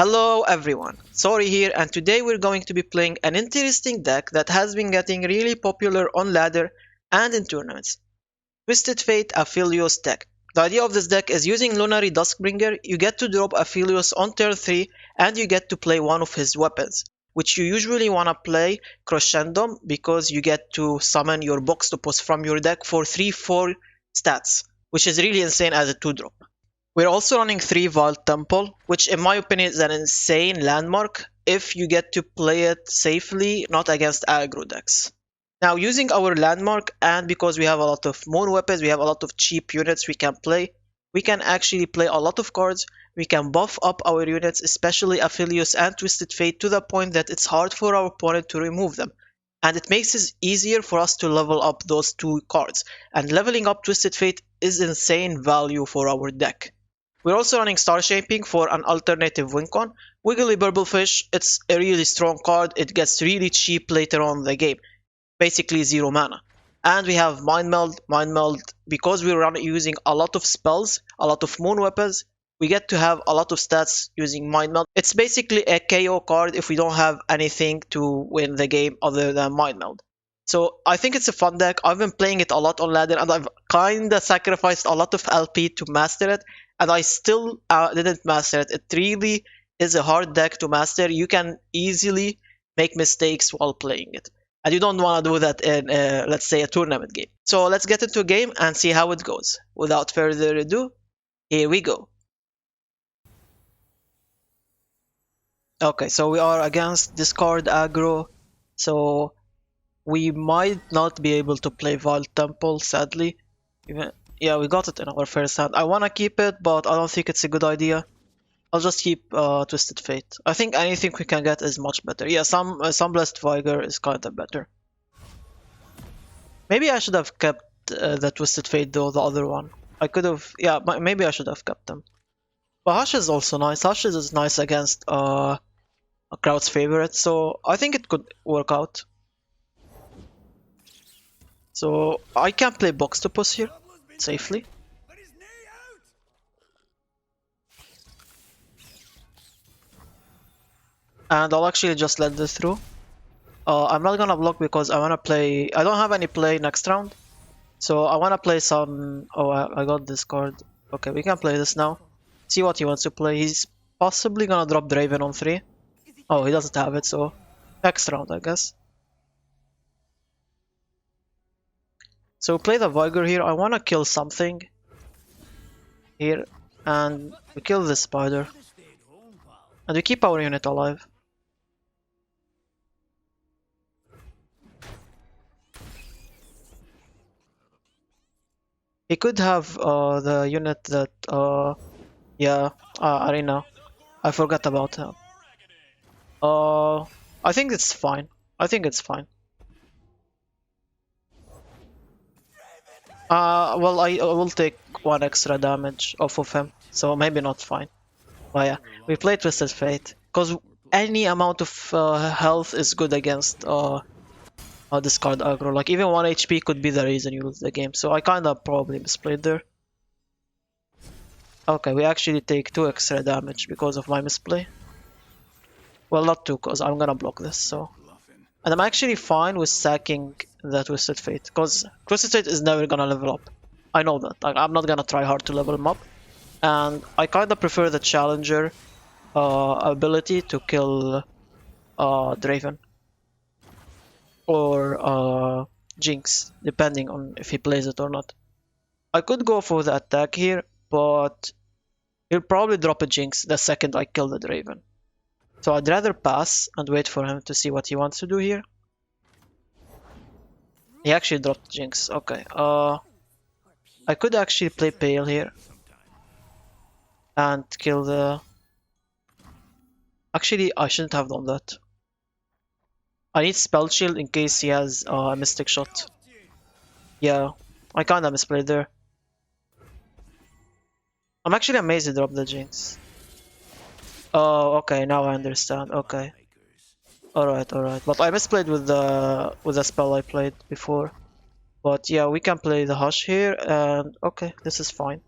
Hello everyone, Sorry here, and today we're going to be playing an interesting deck that has been getting really popular on ladder and in tournaments. Twisted Fate Aphelios deck. The idea of this deck is using Lunary Duskbringer, you get to drop Aphelios on turn 3 and you get to play one of his weapons, which you usually want to play Crescendo because you get to summon your Box-to-Pos from your deck for 3-4 stats, which is really insane as a 2-drop. We're also running 3 Vault Temple, which in my opinion is an insane landmark if you get to play it safely, not against aggro decks. Now using our landmark, and because we have a lot of moon weapons, we have a lot of cheap units we can play, we can actually play a lot of cards, we can buff up our units, especially Aphelios and Twisted Fate, to the point that it's hard for our opponent to remove them. And it makes it easier for us to level up those 2 cards, and leveling up Twisted Fate is insane value for our deck. We're also running Star Shaping for an alternative win con. Wiggly Burblefish, it's a really strong card, it gets really cheap later on in the game. Basically 0 mana. And we have Mind Meld, because we're using a lot of spells, a lot of moon weapons, we get to have a lot of stats using Mind Meld. It's basically a KO card if we don't have anything to win the game other than Mind Meld. So I think it's a fun deck. I've been playing it a lot on ladder and I've kinda sacrificed a lot of LP to master it. And I still didn't master it. It really is a hard deck to master. You can easily make mistakes while playing it. And you don't want to do that in, let's say, a tournament game. So let's get into a game and see how it goes. Without further ado, here we go. Okay, so we are against discard aggro. So we might not be able to play Vault Temple, sadly. Yeah, we got it in our first hand. I want to keep it, but I don't think it's a good idea. I'll just keep Twisted Fate. I think anything we can get is much better. Yeah, some Blessed Vigor is kind of better. Maybe I should have kept the Twisted Fate though, the other one. I could have, yeah, maybe I should have kept them. But Hush is also nice. Hush is nice against a crowd's favorite, so I think it could work out. So I can play Box-to-Pos here safely. And I'll actually just let this through. I'm not gonna block because I wanna play. I don't have any play next round, so I wanna play some. Oh, I got this card. Okay, we can play this now. See what he wants to play. He's possibly gonna drop Draven on 3. Oh, he doesn't have it, so next round, I guess. So play the Vigor here. I wanna kill something here, and we kill this spider, and we keep our unit alive. He could have the unit that Arena. I forgot about him. I think it's fine. I think it's fine. Well, I will take 1 extra damage off of him, so maybe not fine. But yeah, we play Twisted Fate, because any amount of health is good against discard aggro. Like even 1 HP could be the reason you lose the game, so I kinda probably misplayed there. Okay, we actually take 2 extra damage because of my misplay. Well, not 2, because I'm gonna block this, so... And I'm actually fine with sacking the Twisted Fate, because Twisted Fate is never gonna level up. I know that. Like, I'm not gonna try hard to level him up. And I kinda prefer the Challenger ability to kill Draven. Or Jinx, depending on if he plays it or not. I could go for the attack here, but he'll probably drop a Jinx the second I kill the Draven. So I'd rather pass and wait for him to see what he wants to do here. He actually dropped Jinx. Okay. I could actually play Pale here and kill the... Actually, I shouldn't have done that. I need Spell Shield in case he has a Mystic Shot. Yeah, I kinda misplayed there. I'm actually amazed he dropped the Jinx. Oh, okay, now I understand. Okay. Alright. But I misplayed with the spell I played before. But yeah, we can play the Hush here, and okay, this is fine.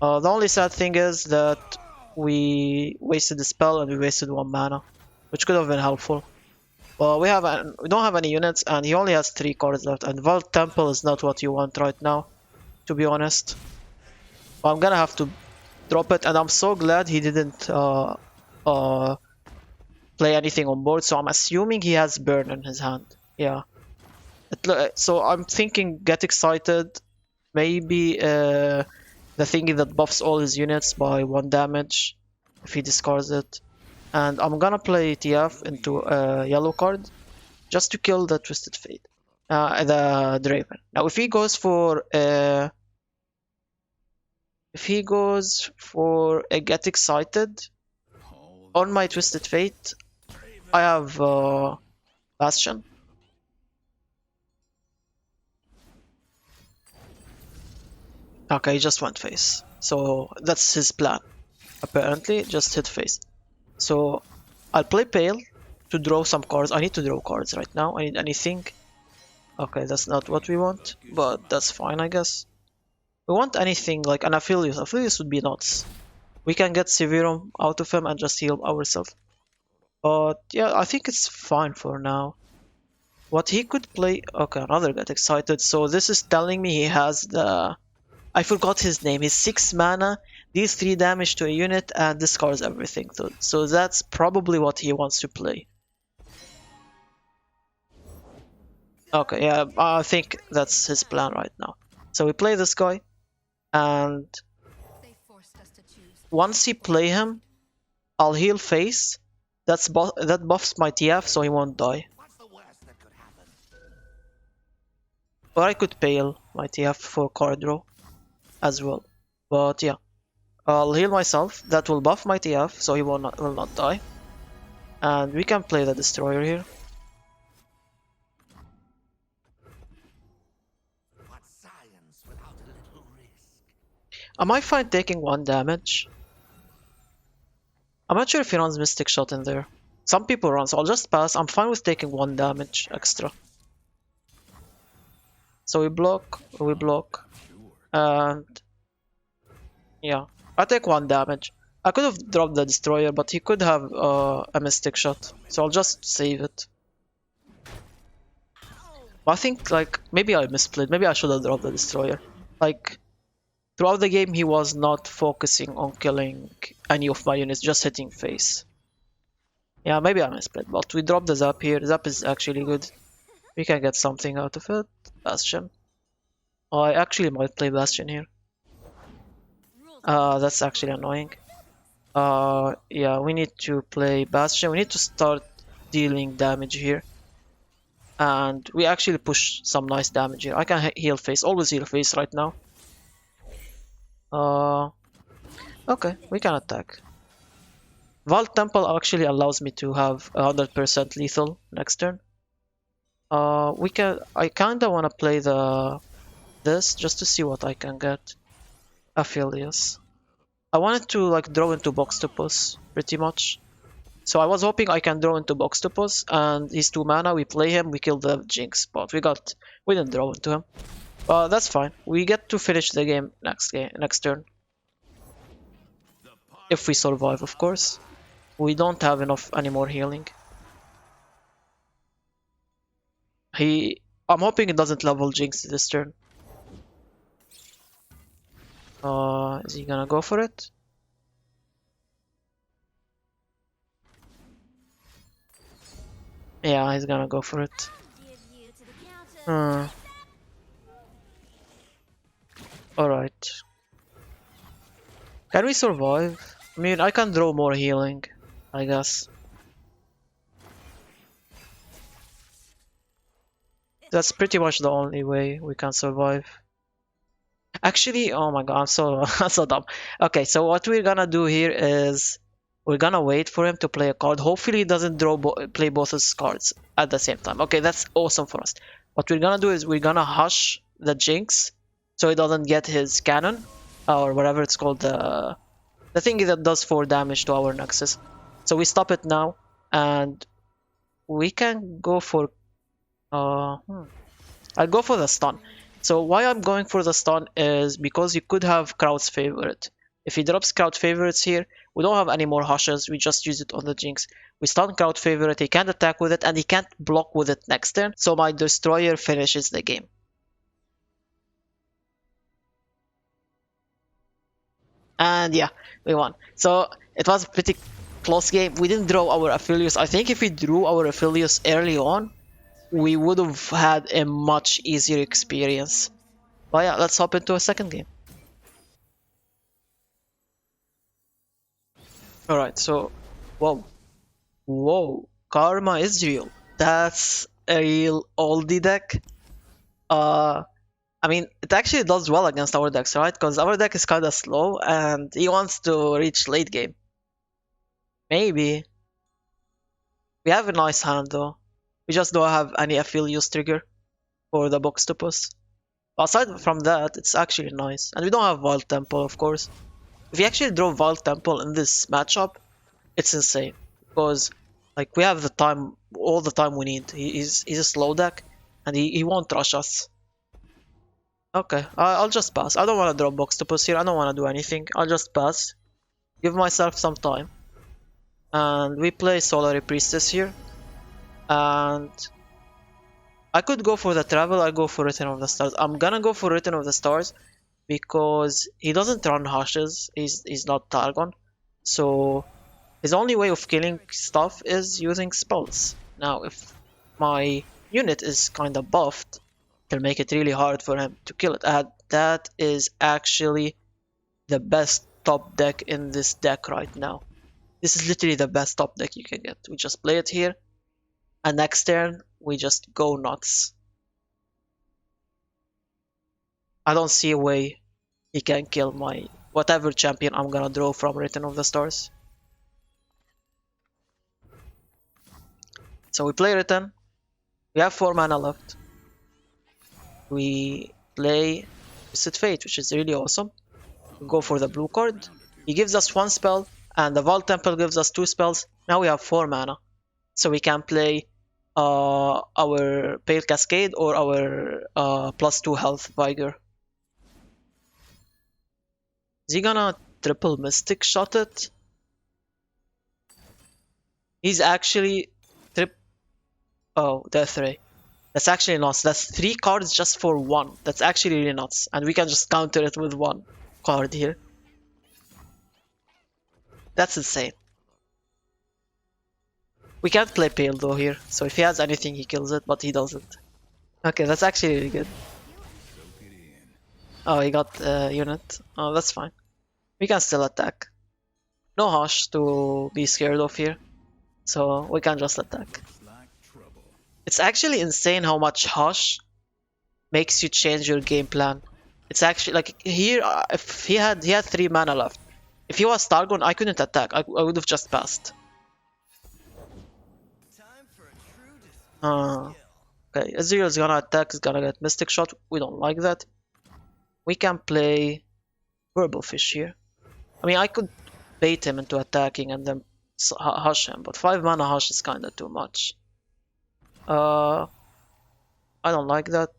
The only sad thing is that we wasted the spell and we wasted 1 mana, which could have been helpful. Well, we don't have any units, and he only has 3 cards left, and Vault Temple is not what you want right now, to be honest. But I'm gonna have to drop it, and I'm so glad he didn't play anything on board, so I'm assuming he has Burn in his hand. Yeah. So I'm thinking Get Excited, maybe the thingy that buffs all his units by 1 damage if he discards it. And I'm gonna play TF into a yellow card just to kill the Twisted Fate, the Draven. Now if he goes for a Get Excited on my Twisted Fate, I have Bastion. Okay, he just went face. So that's his plan. Apparently, just hit face. So I'll play Pale to draw some cards. I need to draw cards right now. I need anything. Okay, that's not what we want, but that's fine, I guess. We want anything like an Aphelios. Aphelios would be nuts. We can get Severum out of him and just heal ourselves. But yeah, I think it's fine for now. What he could play... Okay, another Get Excited. So this is telling me he has the... I forgot his name. He's 6 mana, deals 3 damage to a unit, and discards everything. So that's probably what he wants to play. Okay, yeah, I think that's his plan right now. So we play this guy, and once he play him, I'll heal face. That buffs my TF, so he won't die. Or I could Pale my TF for card draw as well. But yeah, I'll heal myself. That will buff my TF, so he will not die. And we can play the Destroyer here. I might find taking 1 damage. I'm not sure if he runs Mystic Shot in there. Some people run, so I'll just pass. I'm fine with taking 1 damage extra. So we block, and yeah, I take 1 damage. I could have dropped the Destroyer, but he could have a Mystic Shot, so I'll just save it. But I think, like, maybe I misplayed. Maybe I should have dropped the Destroyer. Like, throughout the game, he was not focusing on killing any of my units, just hitting face. Yeah, maybe I misplayed, but we dropped the Zap here. Zap is actually good. We can get something out of it. Bastion. Oh, I actually might play Bastion here. That's actually annoying. Yeah, we need to play Bastion. We need to start dealing damage here. And we actually push some nice damage here. I can heal face. Always heal face right now. Okay, we can attack. Vault Temple actually allows me to have 100% lethal next turn. I kinda wanna play this just to see what I can get. Aphelios. I wanted to like draw into Boxtopus pretty much. So I was hoping I can draw into Boxtopus, and he's 2 mana. We play him, we kill the Jinx, but we didn't draw into him. But that's fine. We get to finish the game next turn. If we survive, of course. We don't have enough anymore healing. I'm hoping it doesn't level Jinx this turn. Is he gonna go for it? Yeah, he's gonna go for it. Alright. Can we survive? I mean, I can draw more healing, I guess. That's pretty much the only way we can survive. Actually, oh my god, I'm so so dumb. Okay, so what we're gonna do here is we're gonna wait for him to play a card. Hopefully he doesn't play both his cards at the same time. Okay, that's awesome for us. What we're gonna do is we're gonna hush the Jinx so he doesn't get his cannon or whatever it's called, the thing that does 4 damage to our Nexus. So we stop it now, and we can go for I'll go for the stun. So why I'm going for the stun is because you could have Crowd's Favorite. If he drops Crowd Favorites here, We don't have any more Hushes, we just use it on the Jinx. We stun Crowd Favorite, he can't attack with it, and he can't block with it next turn, so my Destroyer finishes the game. And yeah, we won. So it was a pretty close game. We didn't draw our Aphelios. I think if we drew our Aphelios early on, we would have had a much easier experience. But yeah, let's hop into a second game. Alright, so, whoa, Karma is real. That's a real oldie deck. I mean, it actually does well against our decks, right? Because our deck is kinda slow and he wants to reach late game. Maybe. We have a nice hand though. We just don't have any Aphelios trigger for the box to push. But aside from that, it's actually nice. And we don't have Wild Temple, of course. If we actually draw Wild Temple in this matchup, it's insane. Because like we have the time, all the time we need. He's a slow deck, and he won't rush us. Okay, I'll just pass. I don't want to draw box to push here. I don't want to do anything. I'll just pass. Give myself some time. And we play Solar Priestess here. And I could go for the travel, I go for Return of the Stars. I'm gonna go for Return of the Stars because he doesn't run Hushes, he's not Targon. So his only way of killing stuff is using spells. Now if my unit is kinda buffed, it'll make it really hard for him to kill it. That is actually the best top deck in this deck right now. This is literally the best top deck you can get. We just play it here, and next turn we just go nuts. I don't see a way he can kill my whatever champion I'm gonna draw from Return of the Stars. So we play Return. We have 4 mana left. We play Twisted Fate, which is really awesome. We go for the blue card. He gives us 1 spell, and the Vault Temple gives us 2 spells. Now we have 4 mana. So we can play our Pale Cascade or our +2 health Vigor. Is he gonna triple Mystic Shot it? He's actually Oh, Death Ray. That's actually nuts. That's 3 cards just for 1. That's actually really nuts. And we can just counter it with 1 card here. That's insane. We can't play Pale though here, so if he has anything he kills it, but he doesn't. Okay, that's actually really good. Oh, he got a unit. Oh, that's fine. We can still attack. No Hush to be scared of here, so we can just attack. It's actually insane how much Hush makes you change your game plan. It's actually like here, if he had 3 mana left. If he was Targon, I couldn't attack. I would have just passed. Okay, Ezreal is gonna attack, he's gonna get Mystic Shot. We don't like that. We can play Burblefish here. I mean, I could bait him into attacking and then Hush him, but 5 mana Hush is kinda too much. I don't like that.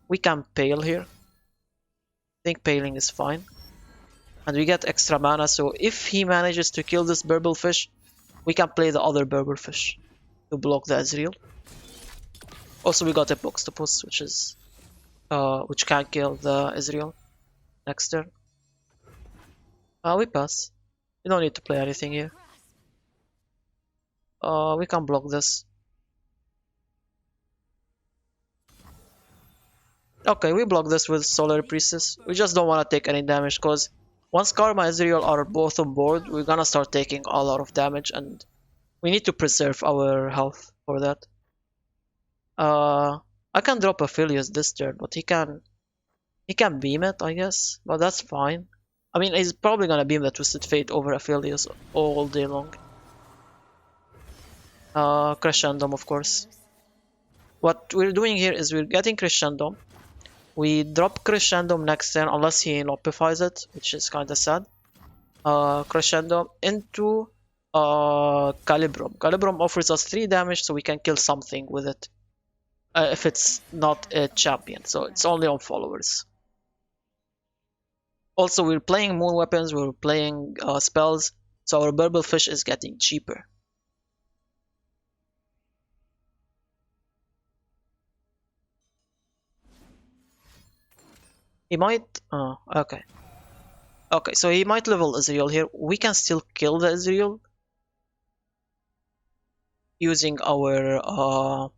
We can Pale here. I think Paling is fine. And we get extra mana, so if he manages to kill this Burblefish, we can play the other Burblefish to block the Ezreal. Also, we got a Boxtopus, which can kill the Ezreal next turn. We pass. We don't need to play anything here. We can block this. Okay, we block this with Solar Priestess. We just don't want to take any damage, because once Karma and Ezreal are both on board, we're gonna start taking a lot of damage, and we need to preserve our health for that. I can drop Aphelios this turn, but he can beam it, I guess, but that's fine. I mean, he's probably gonna beam the Twisted Fate over Aphelios all day long. Crescendo, of course. What we're doing here is we're getting Crescendo. We drop Crescendo next turn unless he nopifies it, which is kinda sad. Crescendo into Calibrum. Calibrum offers us 3 damage, so we can kill something with it. If it's not a champion, so it's only on followers. Also, we're playing moon weapons, we're playing spells. So our purple fish is getting cheaper. He might... Oh, okay. Okay, so he might level Ezreal here. We can still kill the Ezreal using our...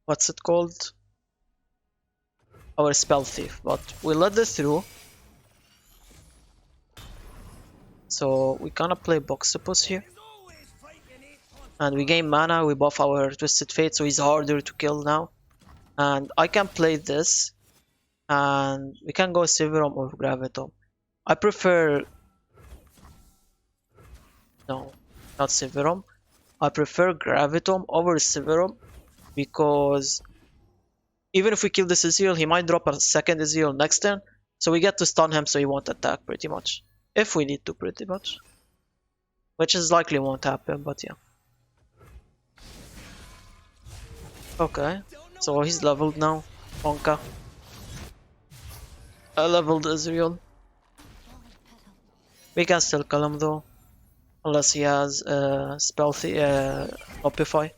what's it called? Our spell thief. But we let this through. So we gonna play Boxopus here. And we gain mana, we buff our Twisted Fate, so he's harder to kill now. And I can play this. And we can go Severum or Graviton. I prefer... No, not Severum. I prefer Graviton over Severum because even if we kill this Ezreal, he might drop a second Ezreal next turn. So we get to stun him so he won't attack pretty much. If we need to pretty much. Which is likely won't happen, but yeah. Okay, so he's leveled now. Honka. I leveled Ezreal. We can still kill him though. Unless he has Spelthy Opify.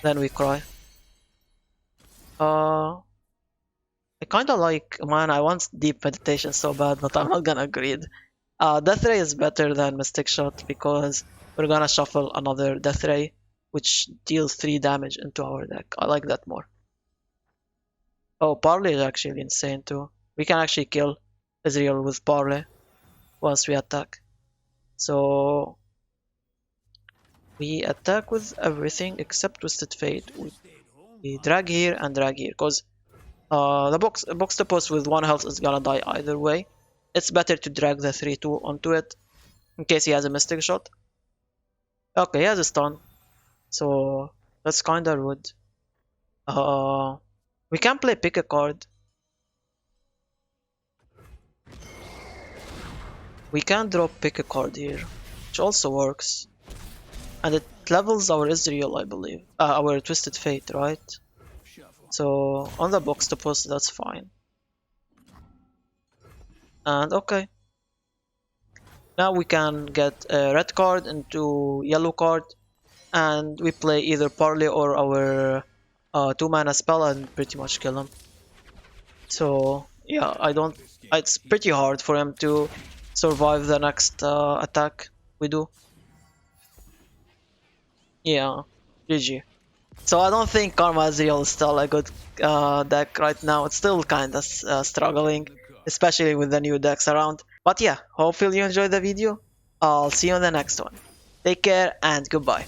Then we cry. I kinda like, man, I want Deep Meditation so bad, but I'm not gonna greed. Death Ray is better than Mystic Shot because we're gonna shuffle another Death Ray, which deals 3 damage into our deck. I like that more. Oh, Parley is actually insane too. We can actually kill Ezreal with Parley once we attack. So we attack with everything except Twisted Fate. We drag here and drag here because the Boxopus with 1 health is gonna die either way. It's better to drag the 3-2 onto it in case he has a Mystic Shot. Okay, he has a stun, so that's kinda rude. We can play pick a card. We can drop pick a card here, which also works. And it levels our Ezreal, I believe. Our Twisted Fate, right? So on the Boxopus, that's fine. And okay. Now we can get a red card into yellow card. And we play either Parley or our 2 mana spell and pretty much kill him. So yeah, it's pretty hard for him to survive the next attack we do. Yeah, GG. So I don't think Karma Ezreal is still a good deck right now. It's still kinda struggling, especially with the new decks around. But yeah, hopefully you enjoyed the video. I'll see you on the next one. Take care and goodbye.